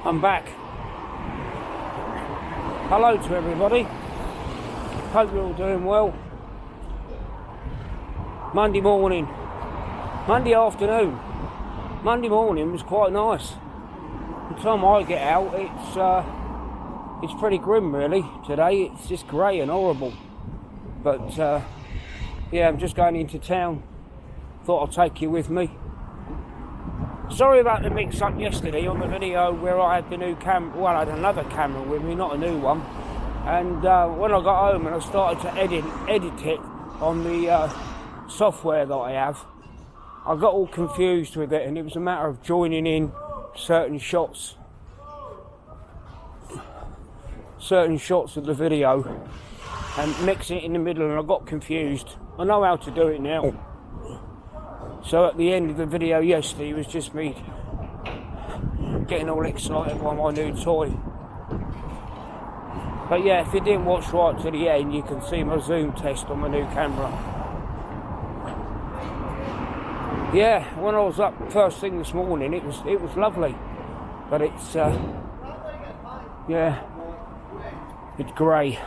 I'm back. Hello to everybody. Hope you're all doing well. Monday morning, Monday afternoon. Monday morning was quite nice. The time I get out, it's pretty grim really. Today it's just grey and horrible. But yeah, I'm just going into town. Thought I'd take you with me. Sorry about the mix-up yesterday on the video where I had the new camera. Well, I had another camera with me, not a new one. And when I got home and I started to edit it on the software that I have, I got all confused with it, and it was a matter of joining in certain shots of the video and mixing it in the middle, and I got confused. I know how to do it now. So at the end of the video yesterday, it was just me getting all excited by my new toy. But yeah, if you didn't watch right to the end, you can see my zoom test on my new camera. Yeah, when I was up first thing this morning, it was lovely. But it's yeah, it's grey.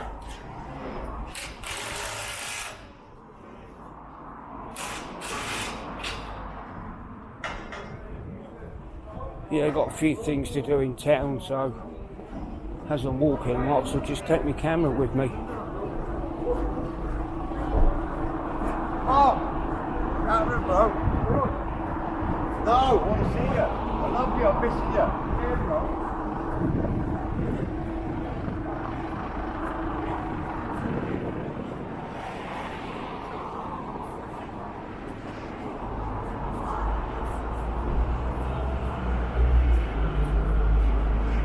Yeah, got a few things to do in town, so as I'm walking, I might as well just take my camera with me. Oh, bro. No, I want to see you. I love you. I'm missing you. Here, bro.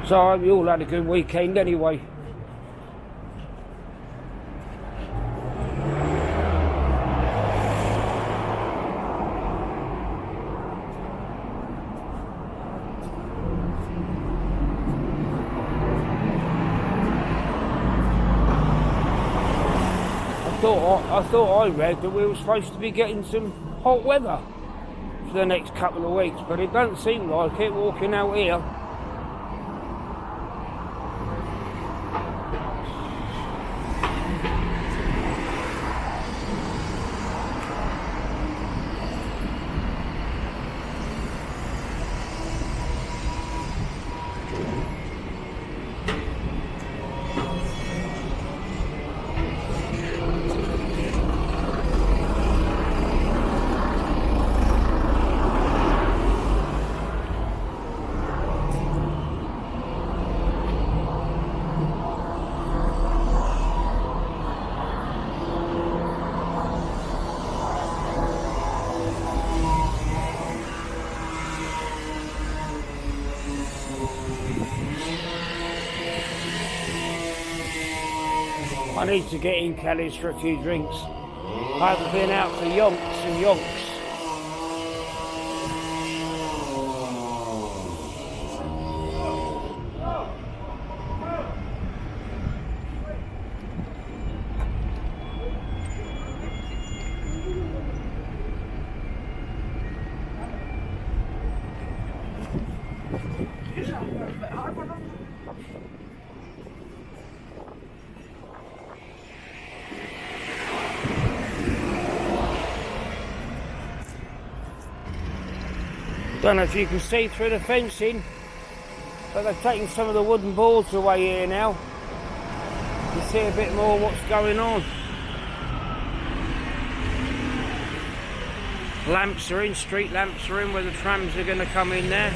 So I hope you all had a good weekend anyway. I thought I read that we were supposed to be getting some hot weather for the next couple of weeks, but it doesn't seem like it walking out here. I need to get in Kelly's for a few drinks. I haven't been out for yonks and yonks. Don't know if you can see through the fencing, but they've taken some of the wooden boards away here now. You see a bit more what's going on. Lamps are in, street lamps are in where the trams are going to come in there.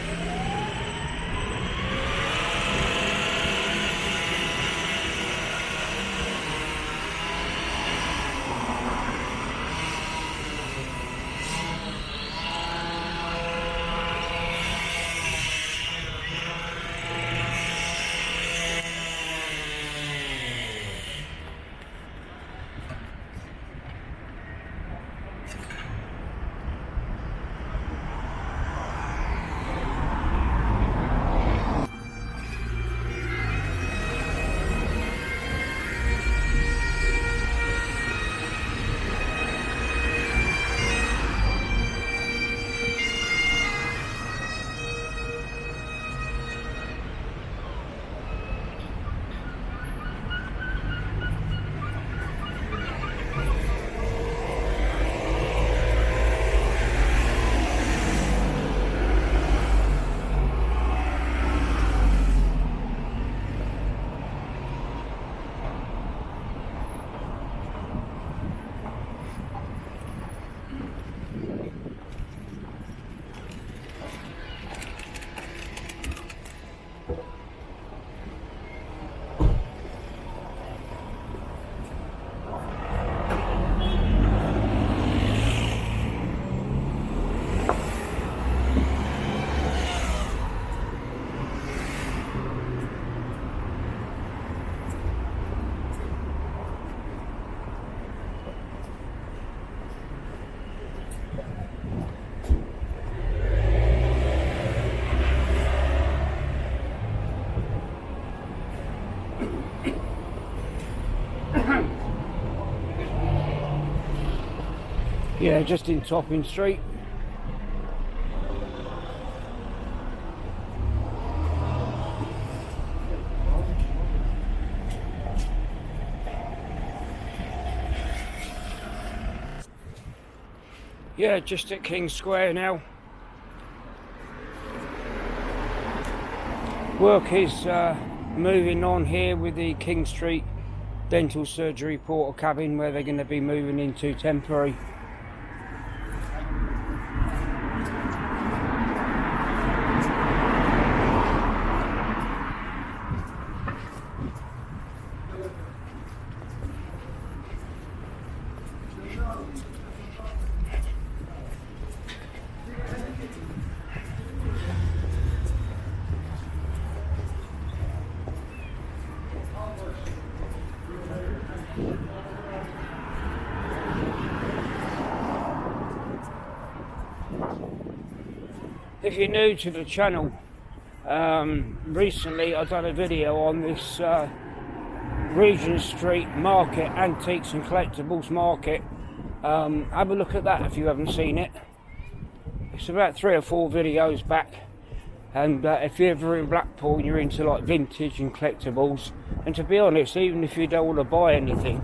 Yeah, just in Topping Street. Yeah, just at King Square now. Work is moving on here with the King Street Dental Surgery Porter Cabin, where they're going to be moving into temporary. If you're new to the channel, recently I've done a video on this Regent Street Market, Antiques and Collectibles Market. Have a look at that if you haven't seen it. It's about 3 or 4 videos back, and if you're ever in Blackpool and you're into like vintage and collectibles, and to be honest, even if you don't want to buy anything,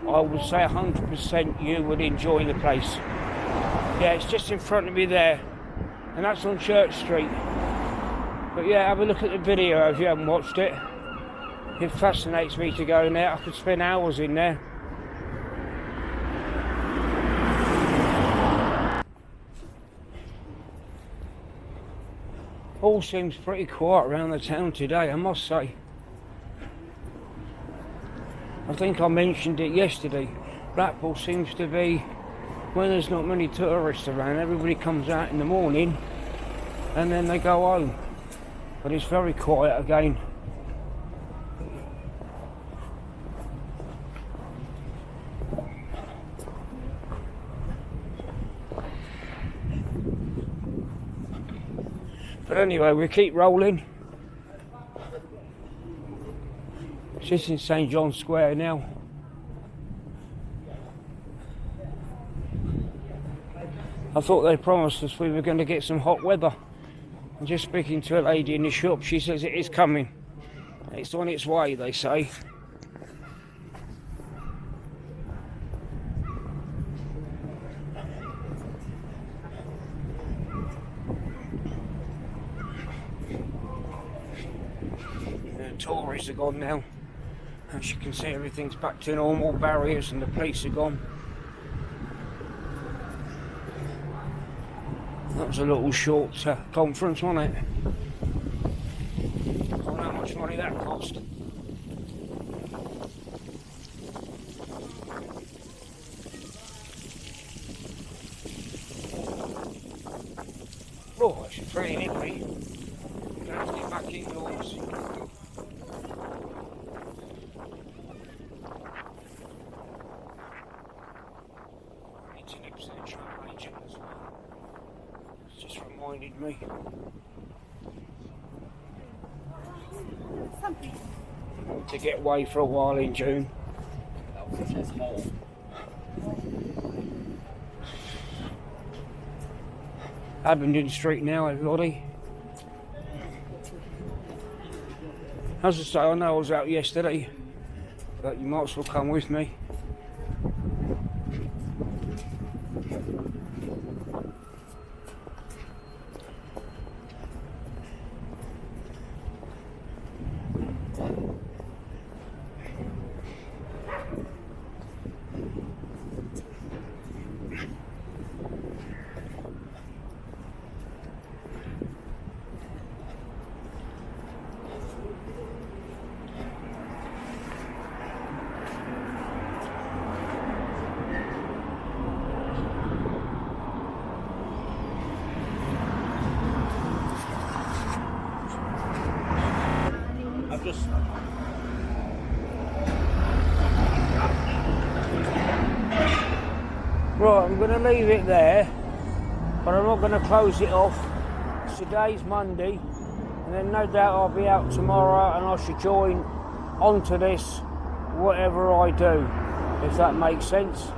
I would say 100% you would enjoy the place. Yeah, it's just in front of me there, and that's on Church Street. But yeah, have a look at the video if you haven't watched it. It fascinates me to go in there. I could spend hours in there. All seems pretty quiet around the town today, I must say. I think I mentioned it yesterday. Blackpool seems to be, when there's not many tourists around, everybody comes out in the morning and then they go home. But it's very quiet again. But anyway, we keep rolling. It's just in St John's Square now. I thought they promised us we were going to get some hot weather. I'm just speaking to a lady in the shop. She says it is coming. It's on its way, they say. The tourists are gone now. As you can see, everything's back to normal. Barriers and the police are gone. That was a little short conference, wasn't it? I don't know how much money that cost. Oh, it's pretty nippy. I'm gonna have to get back indoors. I need to nip to the travel agent as well. It's just reminded me. To get away for a while in June. Abingdon Street now, everybody. As I say, I know I was out yesterday, but you might as well come with me. Right, I'm going to leave it there, but I'm not going to close it off. Today's Monday, and then no doubt I'll be out tomorrow and I should join onto this whatever I do, if that makes sense.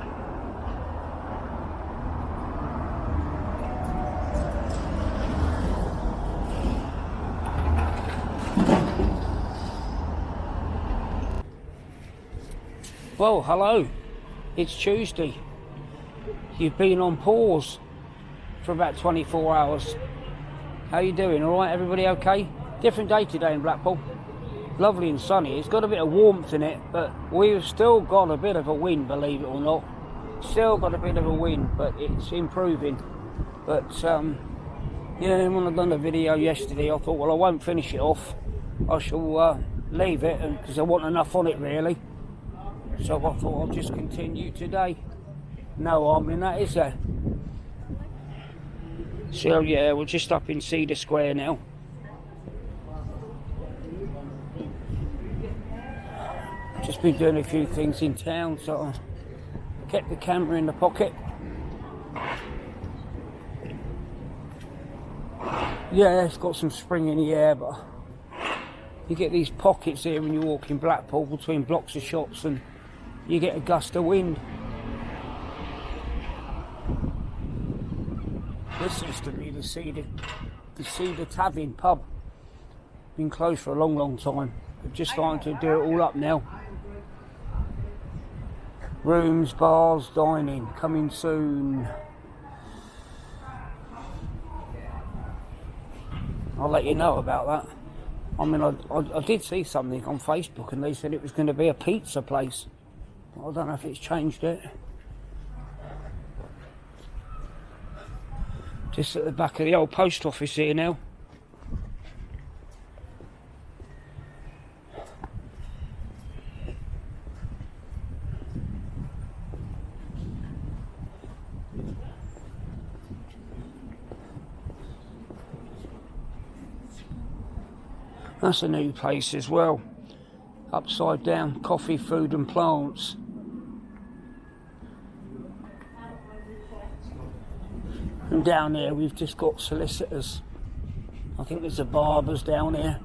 Well, hello. It's Tuesday. You've been on pause for about 24 hours. How you doing? All right, everybody okay? Different day today in Blackpool. Lovely and sunny. It's got a bit of warmth in it, but we've still got a bit of a wind, believe it or not. Still got a bit of a wind, but it's improving. But yeah, when I've done the video yesterday, I thought, well, I won't finish it off. I shall leave it because I want enough on it, really. So I thought I'll just continue today. No harm in that, is there? So yeah, we're just up in Cedar Square now. Just been doing a few things in town, so I kept the camera in the pocket. Yeah, it's got some spring in the air, but you get these pockets here when you walk in Blackpool between blocks of shops and you get a gust of wind. This used to be the Cedar Tavern pub. Been closed for a long, long time. They're just starting to do it all up now. Rooms, bars, dining, coming soon. I'll let you know about that. I mean, I did see something on Facebook and they said it was going to be a pizza place. I don't know if it's changed it. Just at the back of the old post office here now. That's a new place as well. Upside down, coffee, food and plants. And down here we've just got solicitors. I think there's a barber's down here.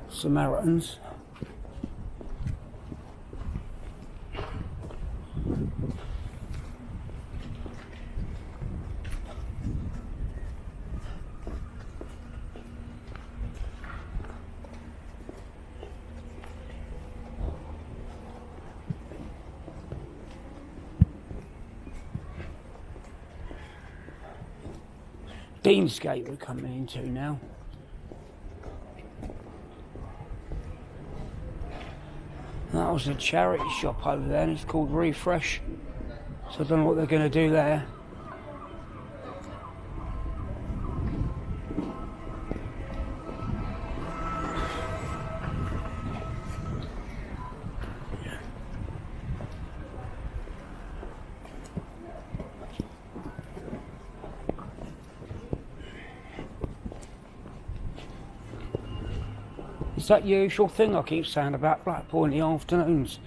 Samaritans. Deansgate we're coming into now. That was a charity shop over there and it's called Refresh. So I don't know what they're going to do there. It's that usual thing I keep saying about Blackpool in the afternoons.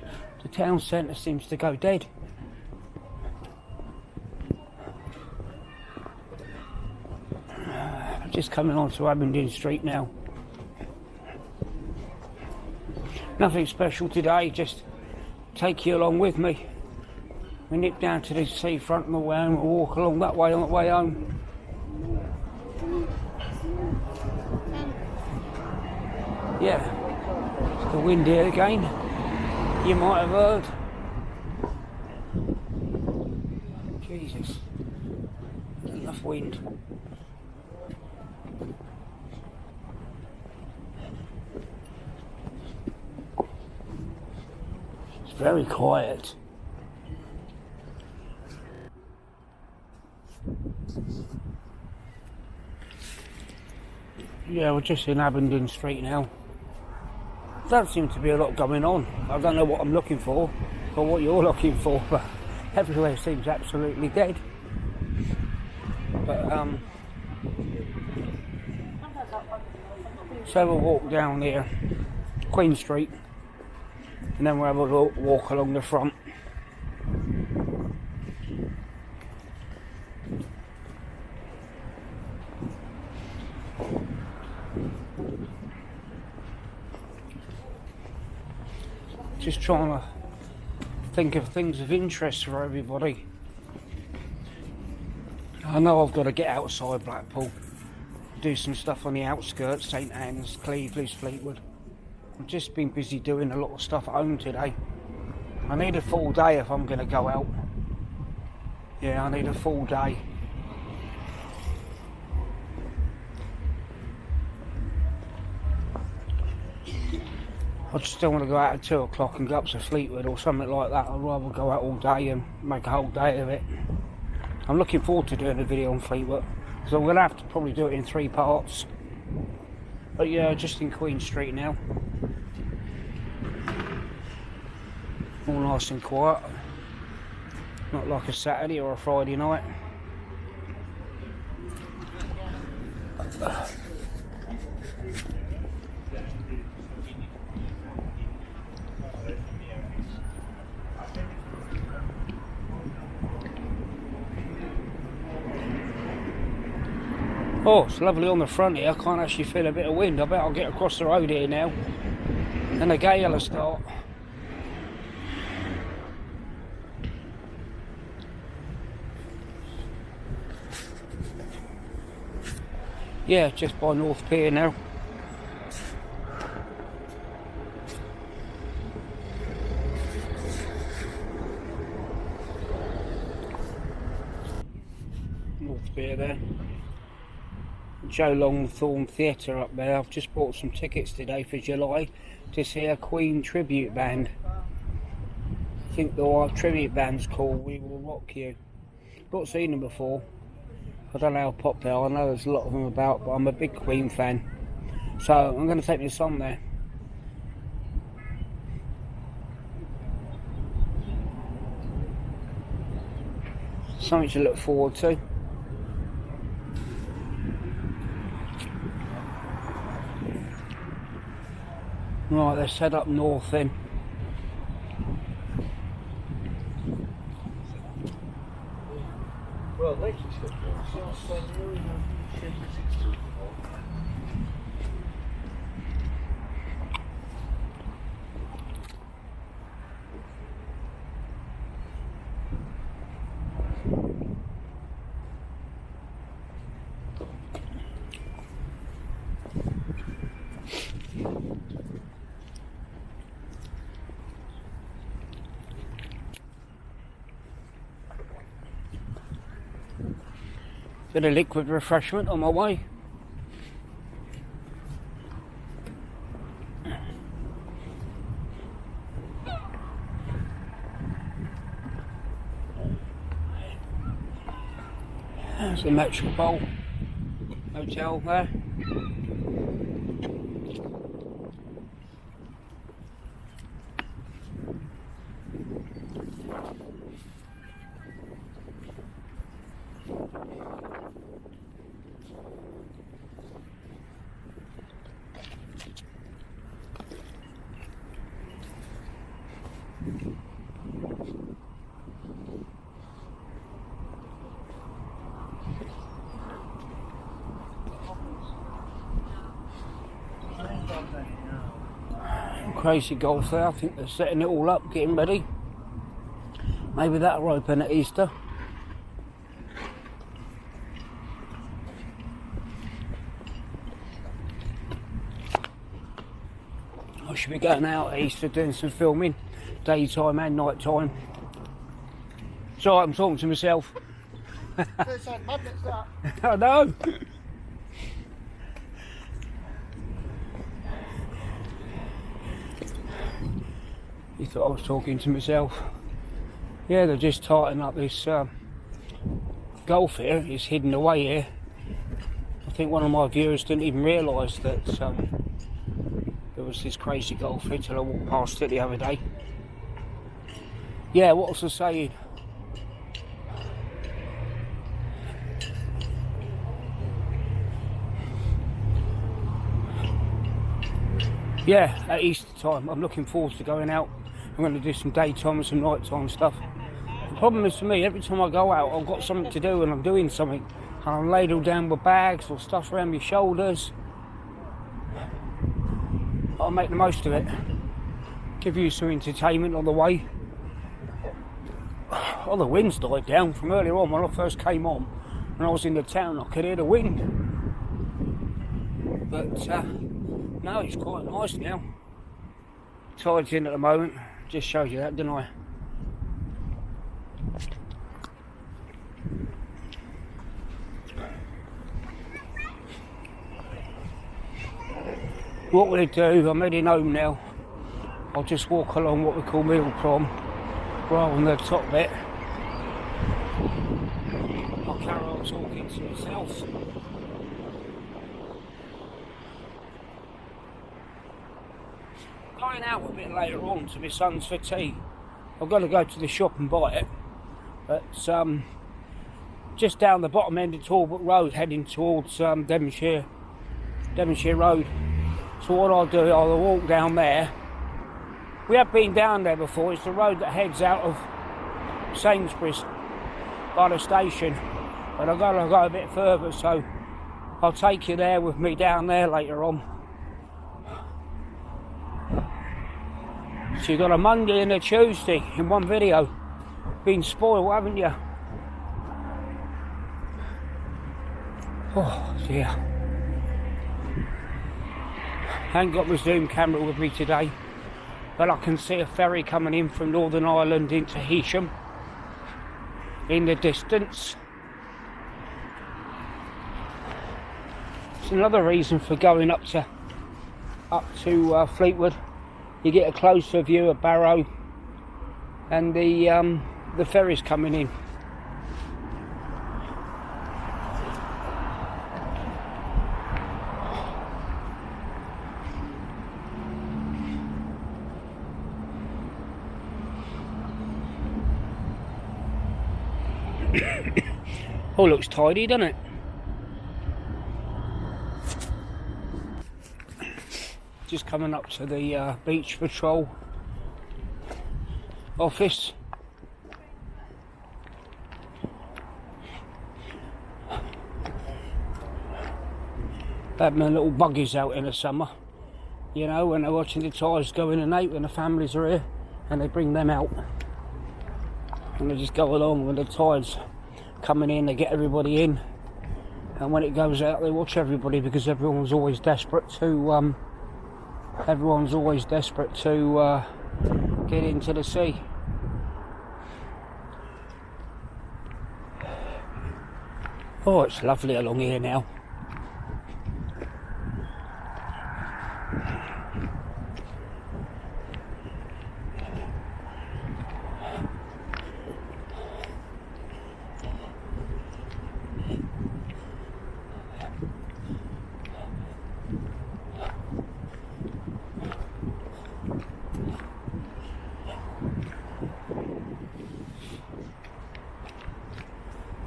The town centre seems to go dead. Just coming on to Abingdon Street now. Nothing special today, just take you along with me. We nip down to the seafront on the way home, we'll walk along that way on the way home. Yeah, it's the wind here again, you might have heard. Jesus, enough wind. It's very quiet. Yeah, we're just in Abingdon Street now. Don't seem to be a lot going on. I don't know what I'm looking for or what you're looking for, but everywhere seems absolutely dead. But so we'll walk down here, Queen Street, and then we'll have a walk along the front. Just trying to think of things of interest for everybody. I know I've got to get outside Blackpool, do some stuff on the outskirts, St Anne's, Cleveland, Fleetwood. I've just been busy doing a lot of stuff at home today. I need a full day if I'm going to go out. Yeah, I need a full day. I just don't want to go out at 2 o'clock and go up to Fleetwood or something like that. I'd rather go out all day and make a whole day of it. I'm looking forward to doing a video on Fleetwood, so I'm going to have to probably do it in 3 parts. But yeah, just in Queen Street now. All nice and quiet. Not like a Saturday or a Friday night. Oh, it's lovely on the front here. I can't actually feel a bit of wind. I bet I'll get across the road here now. And the gale will start. Yeah, just by North Pier now. North Pier there. Joe Longthorne Theatre up there. I've just bought some tickets today for July to see a Queen tribute band. I think the tribute band's called We Will Rock You. Not seen them before. I don't know how pop they are. I know there's a lot of them about, but I'm a big Queen fan. So I'm going to take this on there. Something to look forward to. Right, let's head up north then. Well, Bit of liquid refreshment on my way. There's the Metropole Hotel there. Crazy golf there. I think they're setting it all up, getting ready. Maybe that'll open at Easter. I should be going out at Easter doing some filming, daytime and night time. So I'm talking to myself. I know. You thought I was talking to myself. Yeah, they're just tightening up this golf here. It's hidden away here. I think one of my viewers didn't even realise that there was this crazy golf here till I walked past it the other day. Yeah, what was I saying? Yeah, at Easter time, I'm looking forward to going out. I'm going to do some daytime and some nighttime stuff. The problem is for me, every time I go out, I've got something to do and I'm doing something. And I'm ladled down with bags or stuff around my shoulders. I'll make the most of it. Give you some entertainment on the way. Oh, the wind's died down from earlier on when I first came on. when I was in the town, I could hear the wind. But no, it's quite nice now. Tide's in at the moment. Just showed you that, didn't I? What will it do? I'm heading home now. I'll just walk along what we call Middle Prom, rather than the top bit. I'll carry on talking to myself. Going out a bit later on to my son's for tea. I've got to go to the shop and buy it. But just down the bottom end of Talbot Road, heading towards Devonshire Road. So what I'll do, I'll walk down there. We have been down there before. It's the road that heads out of Sainsbury's by the station. But I've got to go a bit further, so I'll take you there with me down there later on. So you've got a Monday and a Tuesday in one video. Been spoiled, haven't you? Oh dear. I ain't got my zoom camera with me today, but I can see a ferry coming in from Northern Ireland into Heysham in the distance. It's another reason for going up to Fleetwood. You get a closer view of Barrow and the ferry's coming in. Oh, looks tidy, doesn't it? Just coming up to the beach patrol office. Had my little buggies out in the summer, you know, when they're watching the tides go in and out when the families are here, and they bring them out and they just go along when the tides coming in. They get everybody in, and when it goes out they watch everybody, because everyone's always desperate to get into the sea. Oh, it's lovely along here now.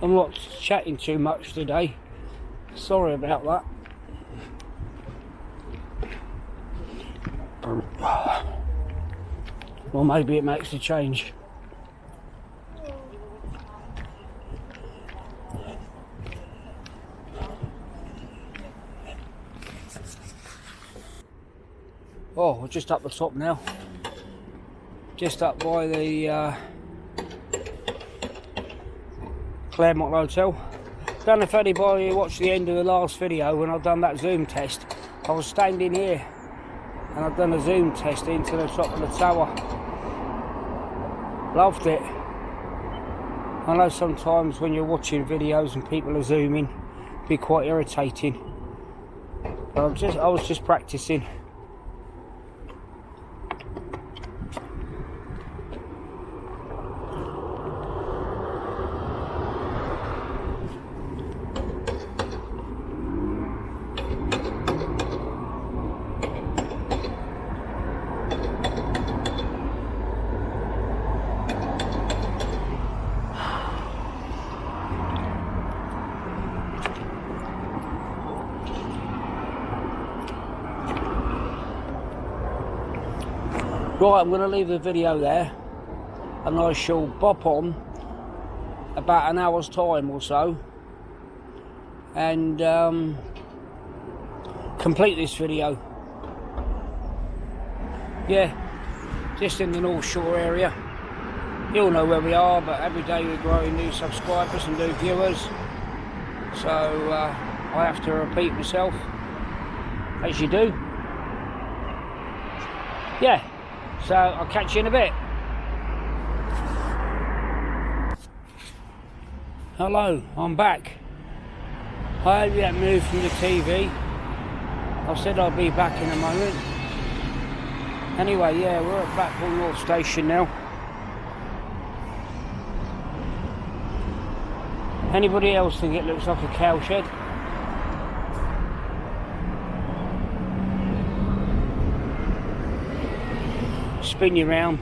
I'm not chatting too much today, sorry about that. Well, maybe it makes a change. Oh, we're just up the top now, just up by the Claremont Hotel. Don't know if anybody watched the end of the last video when I've done that zoom test. I was standing here and I've done a zoom test into the top of the tower. Loved it. I know sometimes when you're watching videos and people are zooming, it can be quite irritating. But I was just practicing. Right, I'm going to leave the video there, and I shall bop on about an hour's time or so and complete this video. Yeah, just in the North Shore area. You all know where we are, but every day we're growing new subscribers and new viewers. So I have to repeat myself, as you do. Yeah, so I'll catch you in a bit. Hello, I'm back. I hope you haven't moved from the TV. I said I'd be back in a moment. Anyway, yeah, we're at Blackpool North Station now. Anybody else think it looks like a cow shed? Spin you round.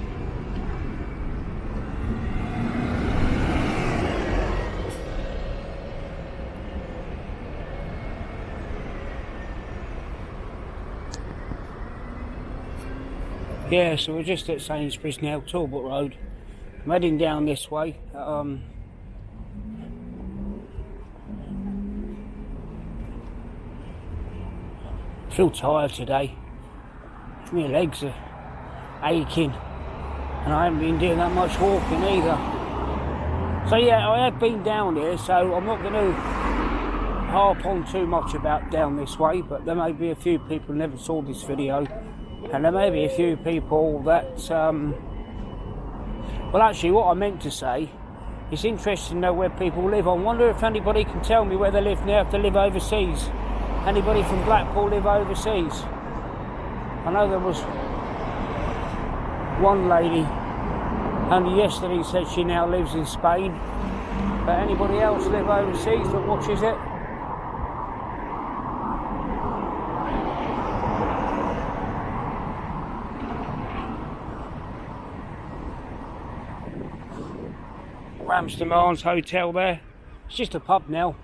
Yeah, so we're just at Sainsbury's now, Talbot Road. I'm heading down this way. I feel tired today. My legs are aching, and I haven't been doing that much walking either. So yeah, I have been down here, so I'm not going to harp on too much about down this way, but there may be a few people who never saw this video. And there may be a few people that, well actually what I meant to say, it's interesting to know where people live. I wonder if anybody can tell me where they live now, if they live overseas. Anybody from Blackpool live overseas? I know there was one lady, only yesterday said she now lives in Spain. But anybody else live overseas that watches it? Ramsden Arms Hotel there. It's just a pub now.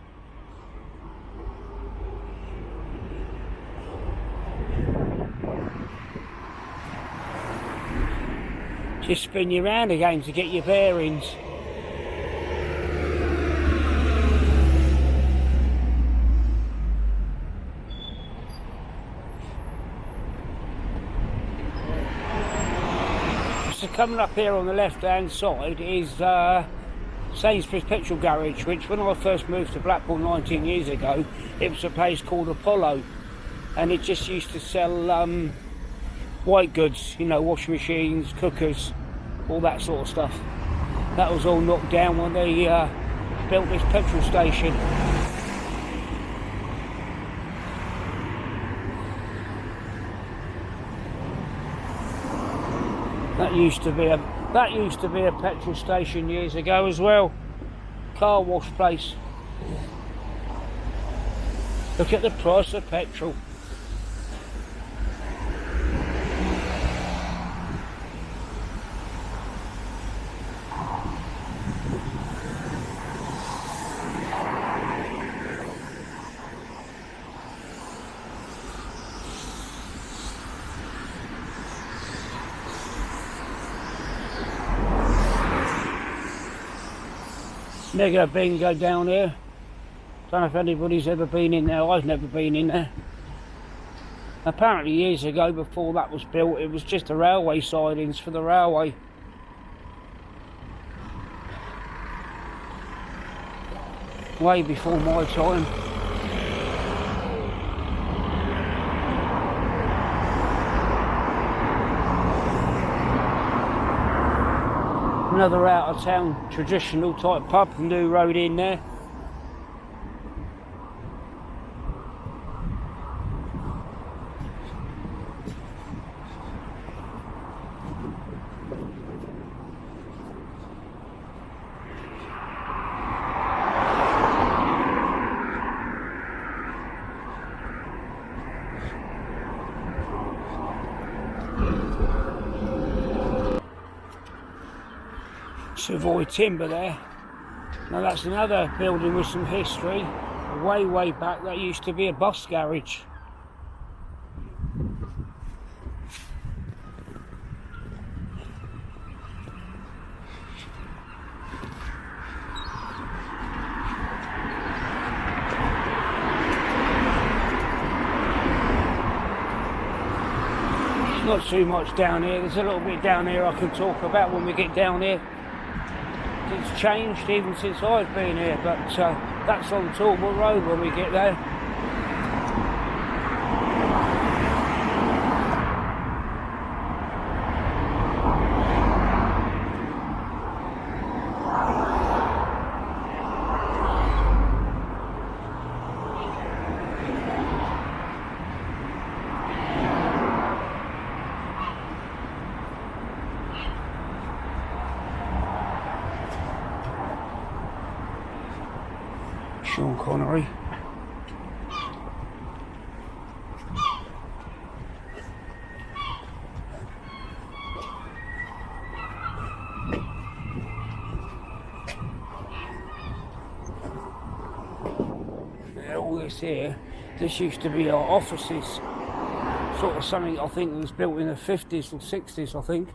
Just spin you around again to get your bearings. So coming up here on the left hand side is Sainsbury's petrol garage, which when I first moved to Blackpool 19 years ago, it was a place called Apollo, and it just used to sell white goods, you know, washing machines, cookers, all that sort of stuff. That was all knocked down when they built this petrol station. That used to be a petrol station years ago as well. Car wash place. Look at the price of petrol. Mega bingo down here. Don't know if anybody's ever been in there. I've never been in there. Apparently years ago, before that was built, it was just the railway sidings for the railway. Way before my time. Another out of town traditional type pub, new road in there. Savoy Timber there. Now that's another building with some history. Way back, that used to be a bus garage. There's not too much down here. There's a little bit down here I can talk about when we get down here. It's changed even since I've been here, but That's on Talbot Road when we get there. Sean Connery. Yeah, all this here, this used to be our offices, sort of something I think that was built in the 50s or 60s, I think.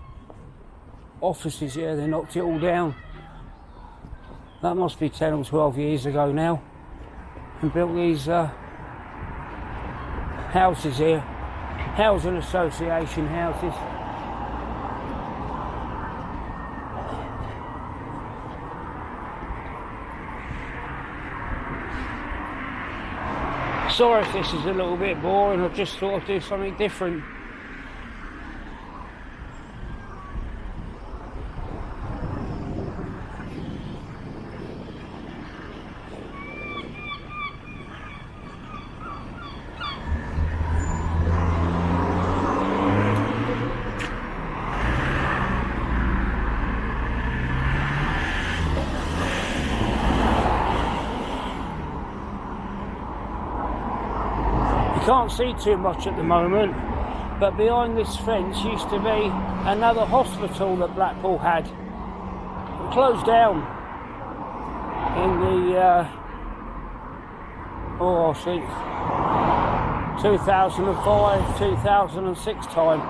Offices, yeah, they knocked it all down. That must be 10 or 12 years ago now, and built these houses here, housing association houses. Sorry if this is a little bit boring, I just thought I'd do something different. Can't see too much at the moment, but behind this fence used to be another hospital that Blackpool had. It closed down in the 2005, 2006 time,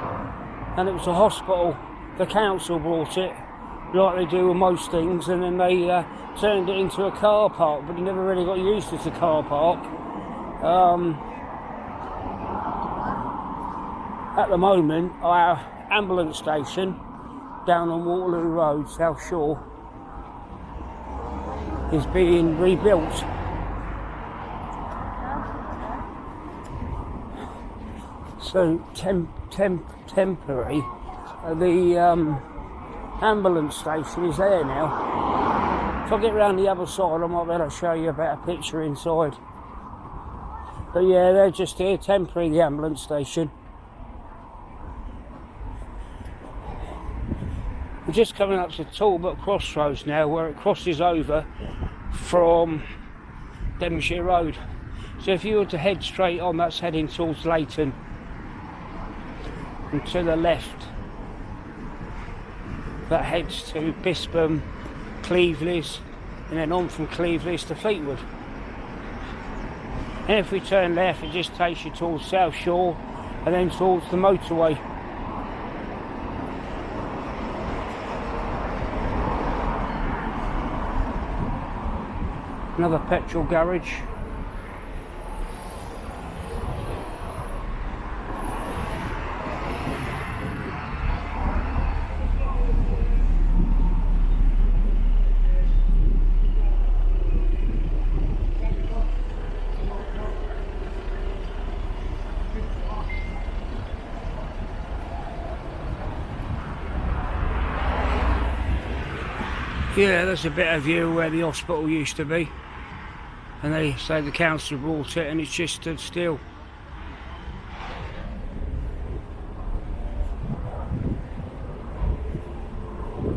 and it was a hospital. The council bought it, like they do with most things, and then they turned it into a car park, but it never really got used as a car park. At the moment, our ambulance station down on Waterloo Road, South Shore, is being rebuilt. So temporary, the ambulance station is there now. If I get round the other side, I might be able to show you a better picture inside. But yeah, they're just here, temporary, the ambulance station. We're just coming up to Talbot Crossroads now, where it crosses over from Devonshire Road. So if you were to head straight on, that's heading towards Leighton. And to the left, that heads to Bispham, Cleveland, and then on from Cleveland to Fleetwood. And if we turn left, it just takes you towards South Shore and then towards the motorway. Another petrol garage. Yeah, there's a better view where the hospital used to be. And they say the council bought it and it's just stood still.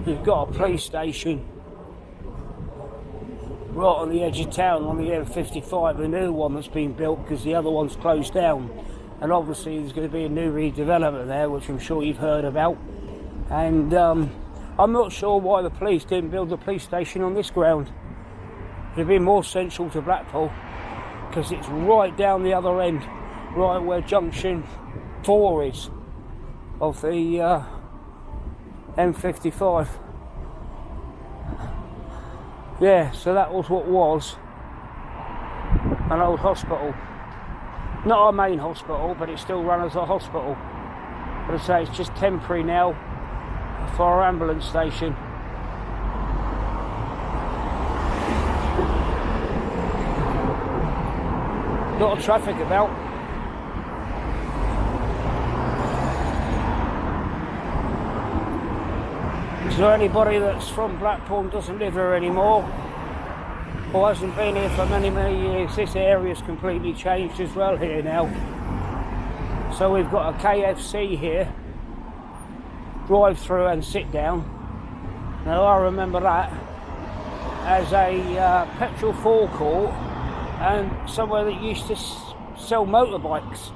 You've got a police station right on the edge of town on the M55, a new one that's been built because the other one's closed down. And obviously there's going to be a new redevelopment there, which I'm sure you've heard about. And I'm not sure why the police didn't build a police station on this ground. It'd be more central to Blackpool because it's right down the other end, right where junction 4 is of the M55. Yeah, so that was what was an old hospital. Not our main hospital, but it's still run as a hospital. But I say it's just temporary now for our ambulance station. lot of traffic about. So anybody that's from Blackpool and doesn't live here anymore, or hasn't been here for many years, this area's completely changed as well here now. So we've got a KFC here, drive through and sit down. Now I remember that as a petrol forecourt and somewhere that used to sell motorbikes.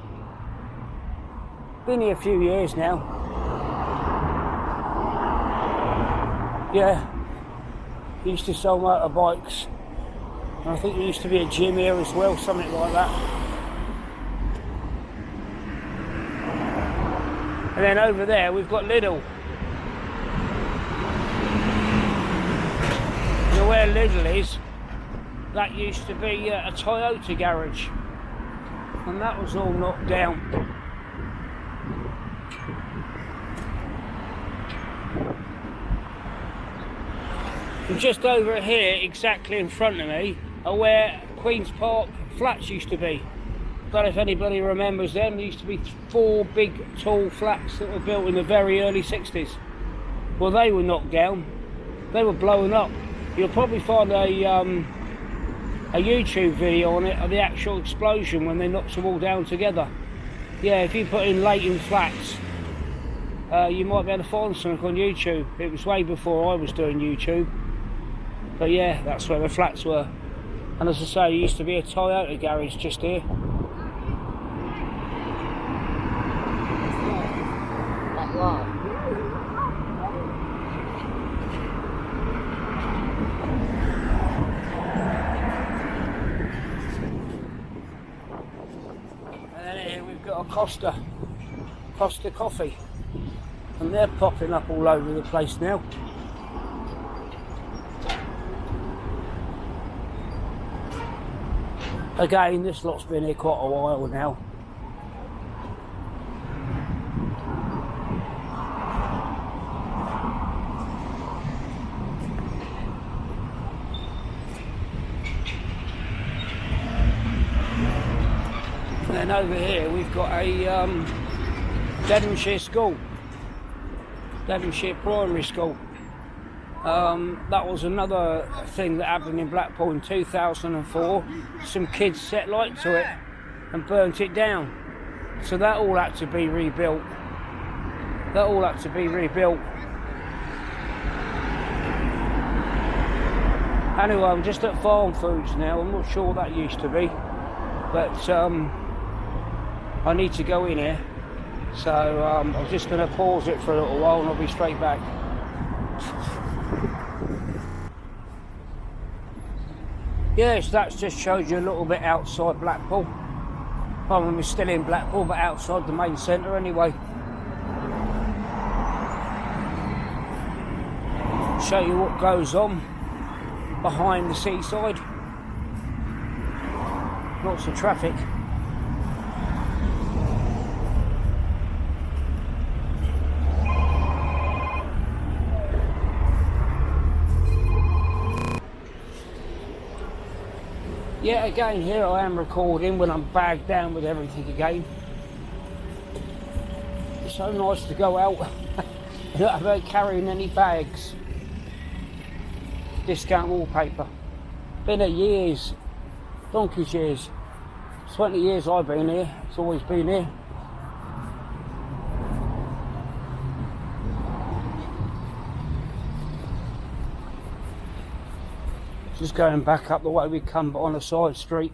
Been here a few years now. Yeah, used to sell motorbikes. And I think there used to be a gym here as well, something like that. And then over there we've got Lidl. You know where Lidl is? That used to be a Toyota garage. And that was all knocked down. And just over here, exactly in front of me, are where Queen's Park flats used to be. Don't know if anybody remembers them. There used to be 4 big tall flats that were built in the very early 60s. Well, they were knocked down. They were blowing up. You'll probably find a YouTube video on it of the actual explosion when they knocked them all down together. Yeah, if you put in Leighton Flats, you might be able to find something on YouTube. It was way before I was doing YouTube. But yeah, that's where the flats were. And as I say, there used to be a Toyota garage just here. And then here we've got a Costa Coffee. And they're popping up all over the place now. Again, this lot's been here quite a while now. And then over here we've got a Devonshire school, Devonshire Primary School. That was another thing that happened in Blackpool in 2004. Some kids set light to it and burnt it down. So that all had to be rebuilt. Anyway, I'm just at Farm Foods now. I'm not sure what that used to be, but I need to go in here. So I'm just going to pause it for a little while and I'll be straight back. Yes, that just shows you a little bit outside Blackpool. Well, we're still in Blackpool, but outside the main centre anyway. Show you what goes on behind the seaside. Lots of traffic. Yeah, again, here I am recording when I'm bagged down with everything again. It's so nice to go out without carrying any bags. Discount wallpaper. Been here years, donkey's years. 20 years I've been here, it's always been here. Just going back up the way we come, but on a side street.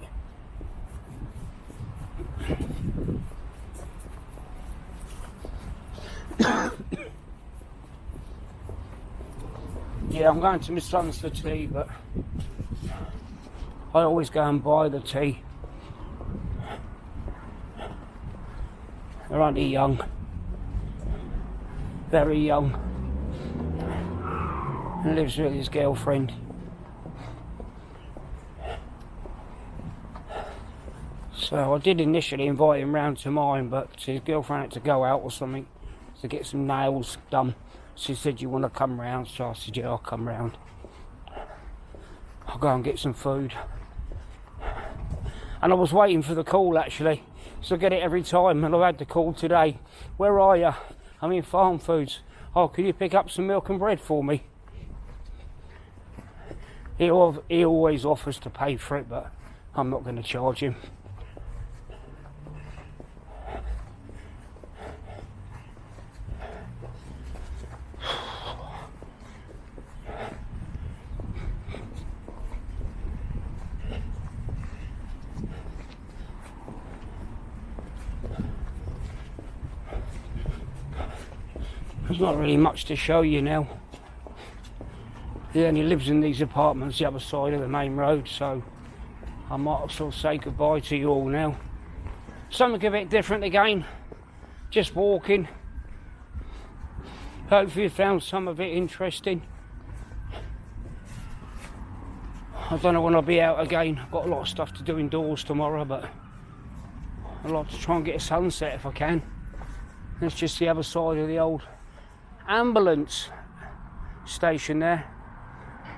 Yeah, I'm going to my son's for tea, but I always go and buy the tea. They're only young, very young, and lives with his girlfriend. So I did initially invite him round to mine, but his girlfriend had to go out or something to get some nails done. She said, "You want to come round?" So I said, "Yeah, I'll come round. I'll go and get some food." And I was waiting for the call actually, so I get it every time, and I've had the call today. Where are you? I'm in Farm Foods. Oh, can you pick up some milk and bread for me? He always offers to pay for it, but I'm not going to charge him. There's not really much to show you now. He only lives in these apartments the other side of the main road, so I might as well say goodbye to you all now. Something a bit different again, just walking. Hopefully you found some of it interesting. I don't know when I'll be out again. I've got a lot of stuff to do indoors tomorrow, but I'd like to try and get a sunset if I can. That's just the other side of the old ambulance station there.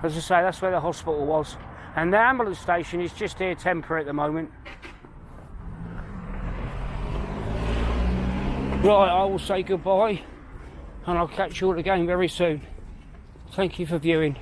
As I say, that's where the hospital was, and the ambulance station is just here temporary at the moment. Right, I will say goodbye, and I'll catch you all again very soon. Thank you for viewing.